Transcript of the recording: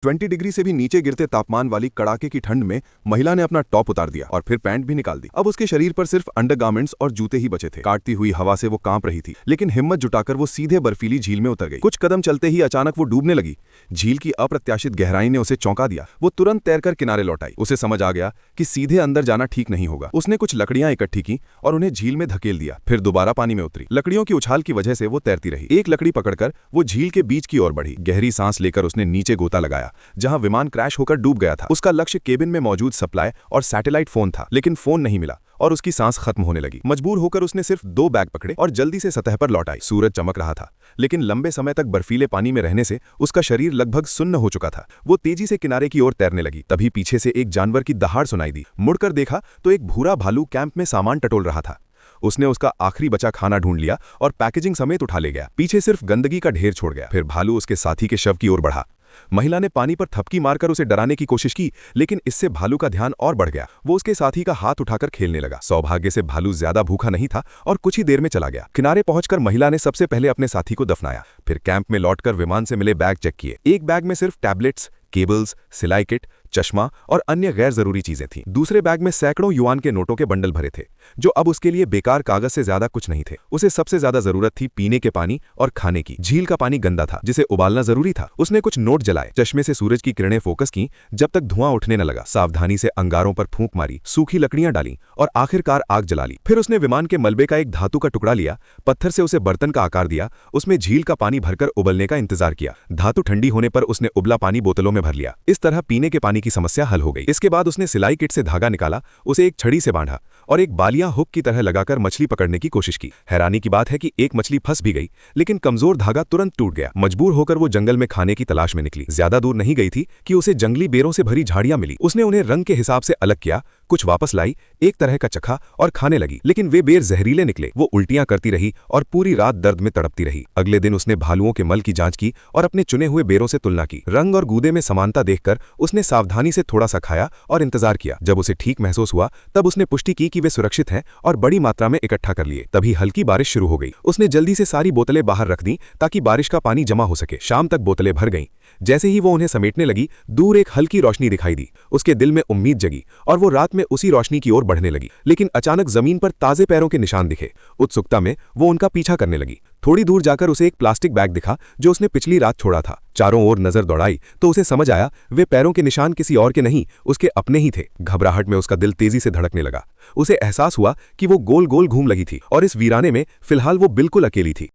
20 degree से भी नीचे गिरते तापमान वाली कड़ाके की ठंड में महिला ने अपना टॉप उतार दिया और फिर पैंट भी निकाल दी। अब उसके शरीर पर सिर्फ अंडरगारमेंट्स और जूते ही बचे थे। काटती हुई हवा से वो कांप रही थी, लेकिन हिम्मत जुटाकर वो सीधे बर्फीली झील में उतर गई। कुछ कदम चलते ही अचानक वो डूबने लगी। झील की अप्रत्याशित गहराई ने उसे चौंका दिया। वो तुरंत तैरकर किनारे लौट आई। उसे समझ आ गया कि सीधे अंदर जाना ठीक नहीं होगा। उसने कुछ लकड़ियां इकट्ठी की और उन्हें झील में धकेल दिया, फिर दोबारा पानी में उतरी। लकड़ियों की उछाल की वजह से वो तैरती रही। एक लकड़ी पकड़कर वो झील के बीच की ओर बढ़ी। गहरी सांस लेकर उसने नीचे गोता लगाया जहां विमान क्रैश होकर डूब गया था। उसका लक्ष्य केबिन में मौजूद सप्लाई और सैटेलाइट फोन था, लेकिन फोन नहीं मिला और उसकी सांस खत्म होने लगी। मजबूर होकर उसने सिर्फ 2 बैग पकड़े और जल्दी से सतह पर लौट आई। सूरज चमक रहा था, लेकिन लंबे समय तक बर्फीले पानी में रहने से उसका शरीर लगभग सुन्न हो चुका था। वो तेजी से किनारे की ओर तैरने लगी। तभी पीछे से एक जानवर की दहाड़ सुनाई दी। मुड़कर देखा तो एक भूरा भालू कैंप में सामान टटोल रहा था। उसने उसका आखिरी बचा खाना ढूंढ लिया और पैकेजिंग समेत उठा ले गया। पीछे सिर्फ गंदगी का ढेर छोड़ गया। फिर भालू उसके साथी के शव की ओर बढ़ा। महिला ने पानी पर थपकी मारकर उसे डराने की कोशिश की, लेकिन इससे भालू का ध्यान और बढ़ गया। वो उसके साथी का हाथ उठाकर खेलने लगा। सौभाग्य से भालू ज्यादा भूखा नहीं था और कुछ ही देर में चला गया। किनारे पहुंचकर महिला ने सबसे पहले अपने साथी को दफनाया। फिर कैंप में लौटकर विमान से मिले बैग चेक किए। एक बैग में सिर्फ टैबलेट्स, केबल्स, सिलाई किट, चश्मा और अन्य गैर जरूरी चीजें थीं। दूसरे बैग में सैकड़ों युआन के नोटों के बंडल भरे थे, जो अब उसके लिए बेकार कागज से ज्यादा कुछ नहीं थे। उसे सबसे ज्यादा जरूरत थी पीने के पानी और खाने की। झील का पानी गंदा था, जिसे उबालना जरूरी था। उसने कुछ नोट जलाए, चश्मे से सूरज की किरणें फोकस की जब तक धुआं उठने न लगा। सावधानी से अंगारों पर फूंक मारी, सूखी लकड़ियां डाली और आखिरकार आग जला ली। फिर उसने विमान के मलबे का एक धातु का टुकड़ा लिया, पत्थर से उसे बर्तन का आकार दिया, उसमें झील का पानी भरकर उबलने का इंतजार किया। धातु ठंडी होने पर उसने उबला पानी बोतलों में भर लिया। इस तरह पीने के पानी की समस्या हल हो गई। इसके बाद उसने सिलाई किट से धागा निकाला, उसे एक छड़ी से बांधा और एक बालियां हुक की तरह लगाकर मछली पकड़ने की कोशिश की। हैरानी की बात है कि एक मछली फंस भी गई, लेकिन कमजोर धागा तुरंत टूट गया। मजबूर होकर वो जंगल में खाने की तलाश में निकली। ज्यादा दूर नहीं गई थी कि उसे जंगली बेरों से भरी झाड़ियां मिली। उसने उन्हें रंग के हिसाब से अलग किया, कुछ वापस लाई, एक तरह का चखा और खाने लगी, लेकिन वे बेर जहरीले निकले। वो उल्टियां करती रही और पूरी रात दर्द में तड़पती रही। अगले दिन उसने भालुओं के मल की जांच की और अपने चुने हुए बेरों से तुलना की। रंग और गूदे में समानता देखकर उसने सावधानी से थोड़ा सा खाया और इंतजार किया। जब उसे ठीक महसूस हुआ तब उसने पुष्टि की कि वे सुरक्षित हैं और बड़ी मात्रा में इकट्ठा कर लिए। तभी हल्की बारिश शुरू हो गई। उसने जल्दी से सारी बोतलें बाहर रख दी ताकि बारिश का पानी जमा हो सके। शाम तक बोतलें भर गईं। जैसे ही वो उन्हें समेटने लगी, दूर एक हल्की रोशनी दिखाई दी। उसके दिल में उम्मीद जगी और वो रात में उसी रोशनी की ओर बढ़ने लगी। लेकिन अचानक जमीन पर ताजे पैरों के निशान दिखे। उत्सुकता में वो उनका पीछा करने लगी। थोड़ी दूर जाकर उसे एक प्लास्टिक बैग दिखा जो उसने पिछली रात छोड़ा था। चारों ओर नजर दौड़ाई तो उसे समझ आया वे पैरों के निशान किसी और के नहीं, उसके अपने ही थे। घबराहट में उसका दिल तेजी से धड़कने लगा। उसे एहसास हुआ कि वो गोल गोल घूम लगी थी और इस वीराने में फिलहाल वो बिल्कुल अकेली थी।